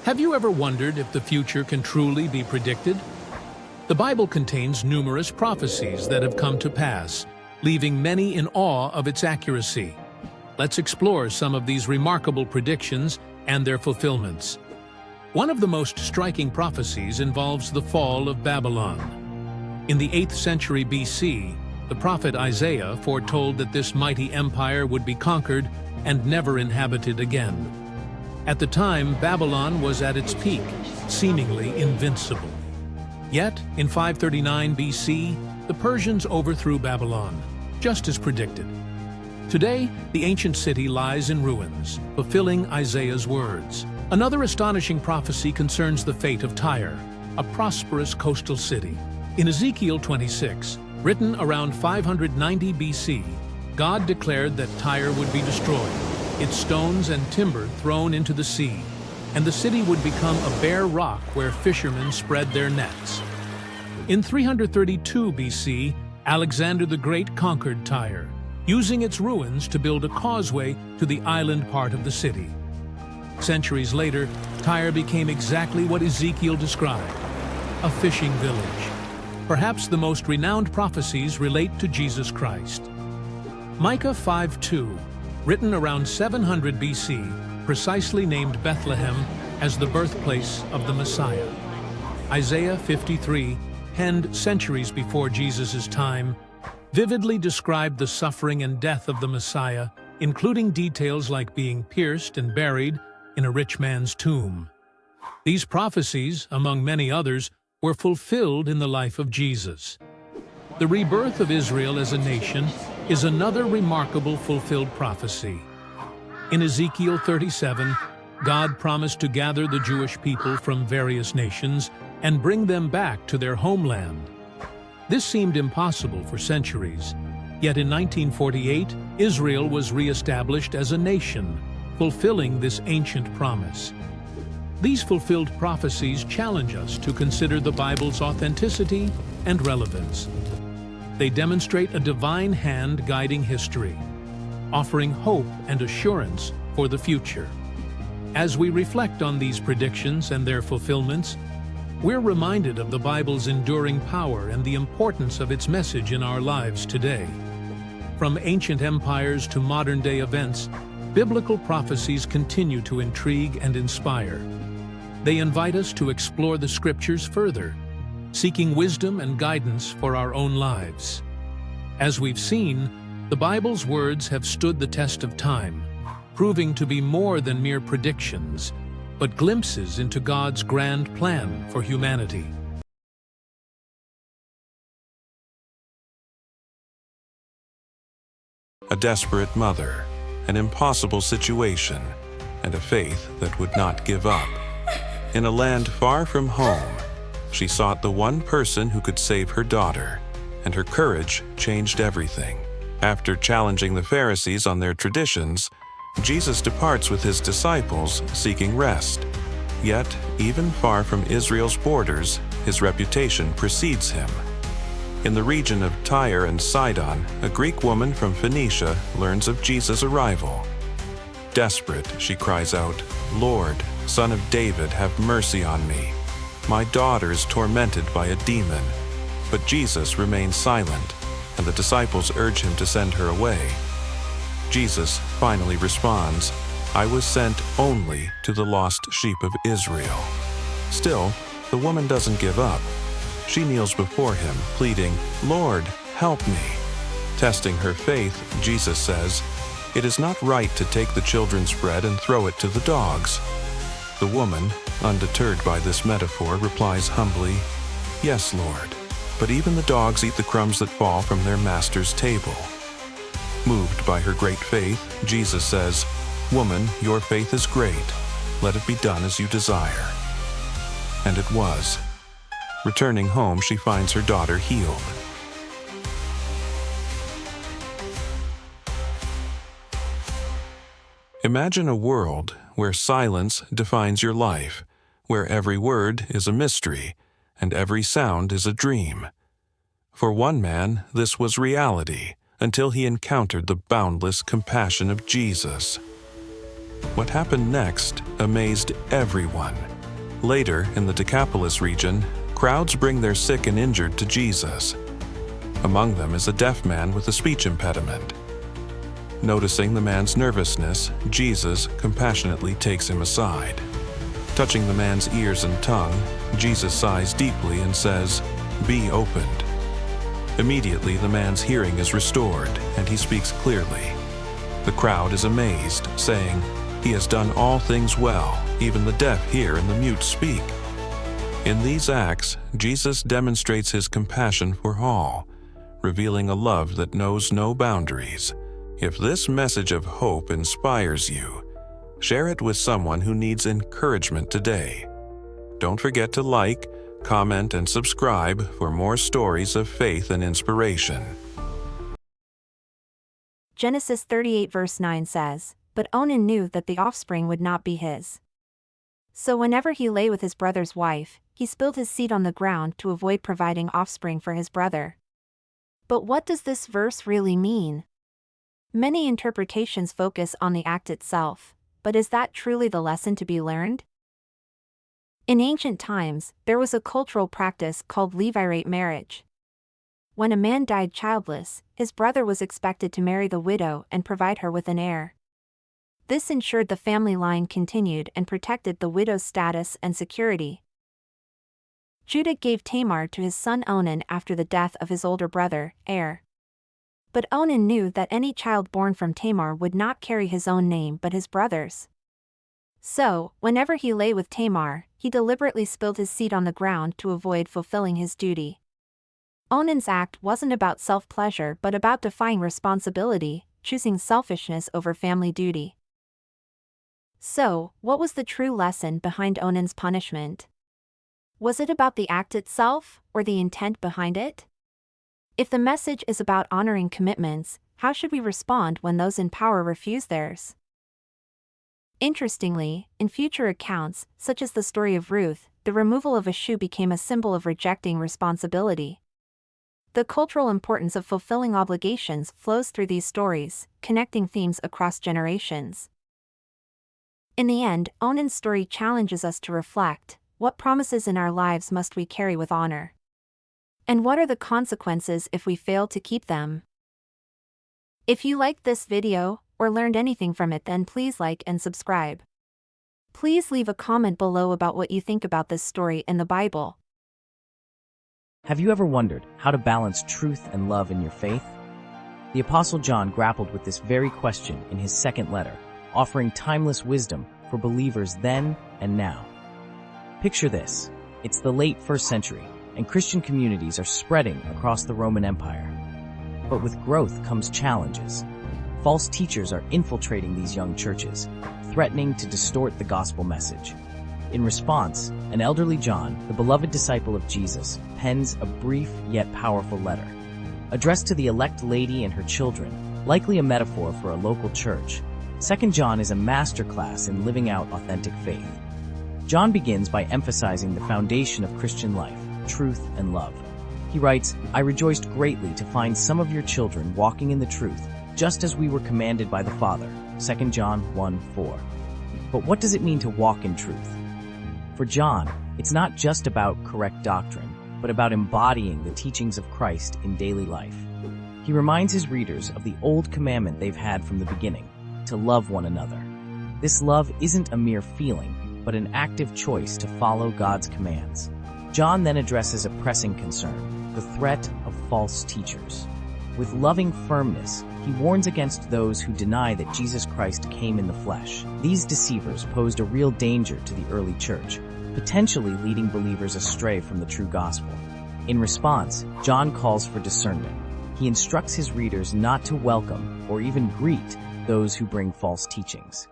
Have you ever wondered if the future can truly be predicted? The Bible contains numerous prophecies that have come to pass, leaving many in awe of its accuracy. Let's explore some of these remarkable predictions and their fulfillments. One of the most striking prophecies involves the fall of Babylon. In the 8th century BC, the prophet Isaiah foretold that this mighty empire would be conquered and never inhabited again. At the time, Babylon was at its peak, seemingly invincible. Yet, in 539 BC, the Persians overthrew Babylon, just as predicted. Today, the ancient city lies in ruins, fulfilling Isaiah's words. Another astonishing prophecy concerns the fate of Tyre, a prosperous coastal city. In Ezekiel 26, written around 590 BC, God declared that Tyre would be destroyed, its stones and timber thrown into the sea, and the city would become a bare rock where fishermen spread their nets. In 332 BC, Alexander the Great conquered Tyre, using its ruins to build a causeway to the island part of the city. Centuries later, Tyre became exactly what Ezekiel described, a fishing village. Perhaps the most renowned prophecies relate to Jesus Christ. Micah 5:2, written around 700 BC, precisely named Bethlehem as the birthplace of the Messiah. Isaiah 53, penned centuries before Jesus' time, vividly described the suffering and death of the Messiah, including details like being pierced and buried in a rich man's tomb. These prophecies, among many others, were fulfilled in the life of Jesus. The rebirth of Israel as a nation is another remarkable fulfilled prophecy. In Ezekiel 37, God promised to gather the Jewish people from various nations and bring them back to their homeland. This seemed impossible for centuries, yet in 1948, Israel was re-established as a nation, fulfilling this ancient promise. These fulfilled prophecies challenge us to consider the Bible's authenticity and relevance. They demonstrate a divine hand guiding history, offering hope and assurance for the future. As we reflect on these predictions and their fulfillments, we're reminded of the Bible's enduring power and the importance of its message in our lives today. From ancient empires to modern-day events, biblical prophecies continue to intrigue and inspire. They invite us to explore the Scriptures further, seeking wisdom and guidance for our own lives. As we've seen, the Bible's words have stood the test of time, proving to be more than mere predictions, but glimpses into God's grand plan for humanity. A desperate mother, an impossible situation, and a faith that would not give up. In a land far from home, she sought the one person who could save her daughter, and her courage changed everything. After challenging the Pharisees on their traditions, Jesus departs with his disciples seeking rest. Yet, even far from Israel's borders, his reputation precedes him. In the region of Tyre and Sidon, a Greek woman from Phoenicia learns of Jesus' arrival. Desperate, she cries out, "Lord, Son of David, have mercy on me. My daughter is tormented by a demon." But Jesus remains silent, and the disciples urge him to send her away. Jesus finally responds, "I was sent only to the lost sheep of Israel." Still, the woman doesn't give up. She kneels before him, pleading, "Lord, help me." Testing her faith, Jesus says, "It is not right to take the children's bread and throw it to the dogs." The woman, undeterred by this metaphor, replies humbly, "Yes, Lord, but even the dogs eat the crumbs that fall from their master's table." Moved by her great faith, Jesus says, "Woman, your faith is great. Let it be done as you desire." And it was. Returning home, she finds her daughter healed. Imagine a world where silence defines your life, where every word is a mystery, and every sound is a dream. For one man, this was reality, until he encountered the boundless compassion of Jesus. What happened next amazed everyone. Later, in the Decapolis region, crowds bring their sick and injured to Jesus. Among them is a deaf man with a speech impediment. Noticing the man's nervousness, Jesus compassionately takes him aside. Touching the man's ears and tongue, Jesus sighs deeply and says, "Be opened." Immediately, the man's hearing is restored, and he speaks clearly. The crowd is amazed, saying, "He has done all things well. Even the deaf hear and the mute speak." In these acts, Jesus demonstrates his compassion for all, revealing a love that knows no boundaries. If this message of hope inspires you, share it with someone who needs encouragement today. Don't forget to like, comment, and subscribe for more stories of faith and inspiration. Genesis 38 verse 9 says, "But Onan knew that the offspring would not be his. So whenever he lay with his brother's wife, he spilled his seed on the ground to avoid providing offspring for his brother." But what does this verse really mean? Many interpretations focus on the act itself, but is that truly the lesson to be learned? In ancient times, there was a cultural practice called levirate marriage. When a man died childless, his brother was expected to marry the widow and provide her with an heir. This ensured the family line continued and protected the widow's status and security. Judah gave Tamar to his son Onan after the death of his older brother, Er. But Onan knew that any child born from Tamar would not carry his own name but his brother's. So, whenever he lay with Tamar, he deliberately spilled his seed on the ground to avoid fulfilling his duty. Onan's act wasn't about self-pleasure but about defying responsibility, choosing selfishness over family duty. So, what was the true lesson behind Onan's punishment? Was it about the act itself, or the intent behind it? If the message is about honoring commitments, how should we respond when those in power refuse theirs? Interestingly, in future accounts, such as the story of Ruth, the removal of a shoe became a symbol of rejecting responsibility. The cultural importance of fulfilling obligations flows through these stories, connecting themes across generations. In the end, Onan's story challenges us to reflect: what promises in our lives must we carry with honor? And what are the consequences if we fail to keep them? If you liked this video, or learned anything from it, then please like and subscribe. Please leave a comment below about what you think about this story in the Bible. Have you ever wondered how to balance truth and love in your faith? The Apostle John grappled with this very question in his second letter, offering timeless wisdom for believers then and now. Picture this: it's the late 1st century, and Christian communities are spreading across the Roman Empire. But with growth comes challenges. False teachers are infiltrating these young churches, threatening to distort the gospel message. In response, an elderly John, the beloved disciple of Jesus, pens a brief yet powerful letter. Addressed to the elect lady and her children, likely a metaphor for a local church, 2 John is a masterclass in living out authentic faith. John begins by emphasizing the foundation of Christian life, truth and love. He writes, "I rejoiced greatly to find some of your children walking in the truth, just as we were commanded by the Father." 2 John 1:4. But what does it mean to walk in truth? For John, it's not just about correct doctrine, but about embodying the teachings of Christ in daily life. He reminds his readers of the old commandment they've had from the beginning, to love one another. This love isn't a mere feeling, but an active choice to follow God's commands. John then addresses a pressing concern: the threat of false teachers. With loving firmness, he warns against those who deny that Jesus Christ came in the flesh. These deceivers posed a real danger to the early church, potentially leading believers astray from the true gospel. In response, John calls for discernment. He instructs his readers not to welcome or even greet those who bring false teachings.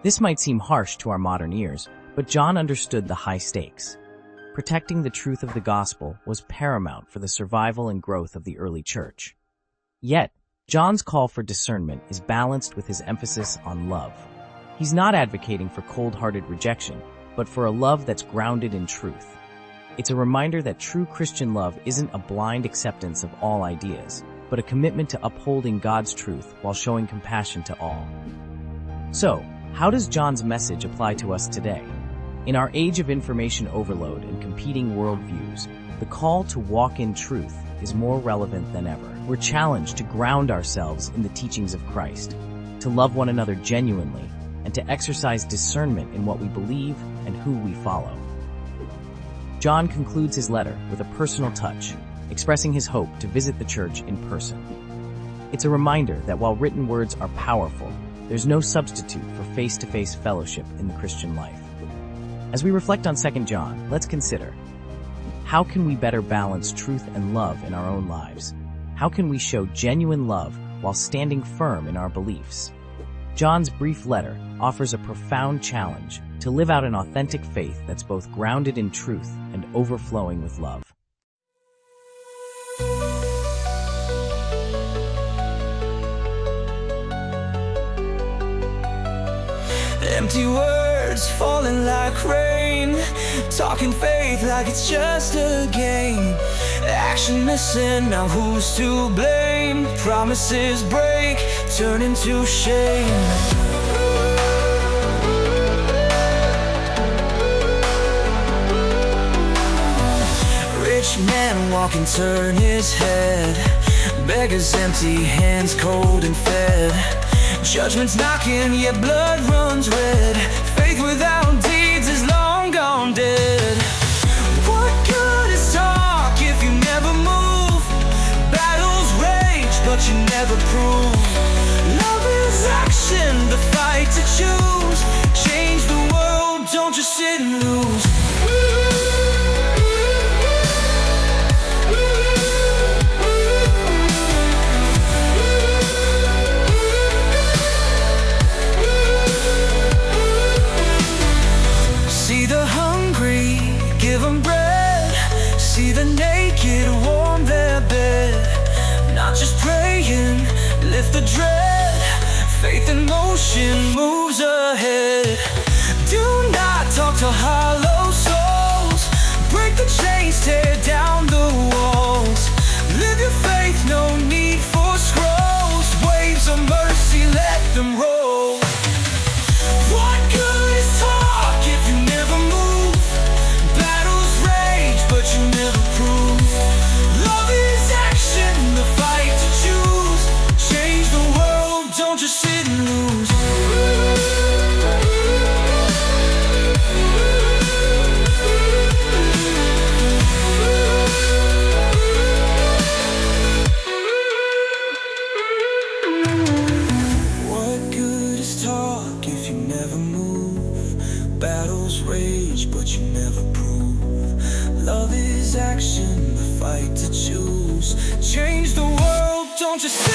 This might seem harsh to our modern ears, but John understood the high stakes. Protecting the truth of the gospel was paramount for the survival and growth of the early church. Yet, John's call for discernment is balanced with his emphasis on love. He's not advocating for cold-hearted rejection, but for a love that's grounded in truth. It's a reminder that true Christian love isn't a blind acceptance of all ideas, but a commitment to upholding God's truth while showing compassion to all. So, how does John's message apply to us today? In our age of information overload and competing worldviews, the call to walk in truth is more relevant than ever. We're challenged to ground ourselves in the teachings of Christ, to love one another genuinely, and to exercise discernment in what we believe and who we follow. John concludes his letter with a personal touch, expressing his hope to visit the church in person. It's a reminder that while written words are powerful, there's no substitute for face-to-face fellowship in the Christian life. As we reflect on 2 John, let's consider, how can we better balance truth and love in our own lives? How can we show genuine love while standing firm in our beliefs? John's brief letter offers a profound challenge to live out an authentic faith that's both grounded in truth and overflowing with love. Empty words falling like rain, talking faith like it's just a game. Action missing, now who's to blame? Promises break, turn into shame. Rich man walking, turn his head. Beggars empty hands, cold and fed. Judgment's knocking, yet blood runs red. Faith without deeds is long gone dead. What good is talk if you never move? Battles rage, but you never prove. Love is action, the fight to choose. Change the world, don't just sit and lose. See the hungry, give them bread. See the naked, warm their bed. Not just praying, lift the dread. Faith in motion moves ahead. Do not talk to hollow souls. Break the chains, tear down the walls. Live your faith, no need for scrolls. Waves of mercy, let them roll. What good is talk if you never move? Battles rage, but you never prove. Love is action, the fight to choose. Change the world, don't just sit and lose. What good is talk if you never move? Battles rage, but you never prove. Love is action, the fight to choose. Change the world, don't just sit